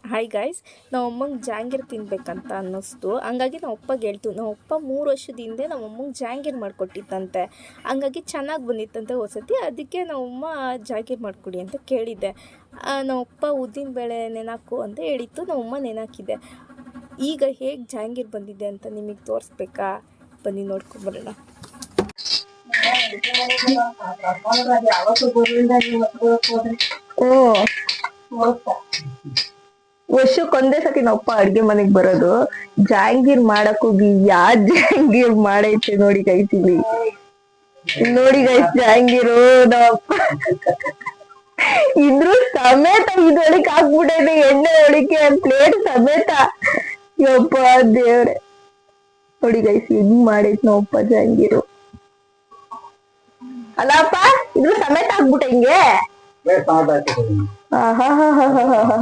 Hi guys, ನಾವು ಅಮ್ಮಂಗೆ ಜಾಂಗೀರ್ ತಿನ್ಬೇಕಂತ ಅನ್ನಿಸ್ತು. ಹಂಗಾಗಿ ನಾವು ಅಪ್ಪಗೆ ಹೇಳ್ತೀವಿ. ನಾವು ಅಪ್ಪ 3 ವರ್ಷದ ಹಿಂದೆ ನಮ್ಮ ಅಮ್ಮಂಗೆ ಜಾಂಗೀರ್ ಮಾಡಿಕೊಟ್ಟಿತ್ತಂತೆ. ಹಂಗಾಗಿ ಚೆನ್ನಾಗಿ ಬಂದಿತ್ತಂತೆ ಹೊಸತಿ. ಅದಕ್ಕೆ ನಾವು ಅಮ್ಮ ಜಾಂಗೀರ್ ಮಾಡಿಕೊಡಿ ಅಂತ ಕೇಳಿದ್ದೆ. ನಾವು ಅಪ್ಪ ಉದ್ದಿನಬೇಳೆ ನೆನಾಕು ಅಂತ ಹೇಳಿತ್ತು. ನಾವು ಅಮ್ಮ ನೆನಾಕಿದೆ. ಈಗ ಹೇಗೆ ಜಾಂಗೀರ್ ಬಂದಿದೆ ಅಂತ ನಿಮಗೆ ತೋರಿಸ್ಬೇಕಾ? ಬನ್ನಿ ನೋಡ್ಕೊಂಬರೋಣ. ವರ್ಷಕ್ಕೊಂದೇ ಸತಿ ನಾವಪ್ಪ ಅಡ್ಗೆ ಮನೆಗ್ ಬರೋದು. ಜಾಂಗೀರ್ ಮಾಡಕ್ ಹೋಗಿ ಜಾಂಗೀರ್ ಮಾಡೈತೆ ನೋಡಿ ಗೈಸ್. ಇಲ್ಲಿ ನೋಡಿ ಗೈಸ್, ಜಾಂಗೀರು ನಾವಪ್ಪ ಇದ್ರು ಸಮೇತ ಇದೊಳಕ್ ಹಾಕ್ಬಿಟ್ಟೈತೆ. ಎಣ್ಣೆ ಒಳಿಕೆ ಪ್ಲೇಟ್ ಸಮೇತ. ಯಪ್ಪ ದೇವ್ರೆ, ನೋಡಿ ಗೈಸ್ ಹೆಂಗ್ ಮಾಡೈತ್ ನಾವಪ್ಪ ಜಾಂಗೀರು. ಅಲ್ಲಪ್ಪ ಇದ್ರು ಸಮೇತ ಹಾಕ್ಬಿಟ್ಟ ಹಿಂಗೆ.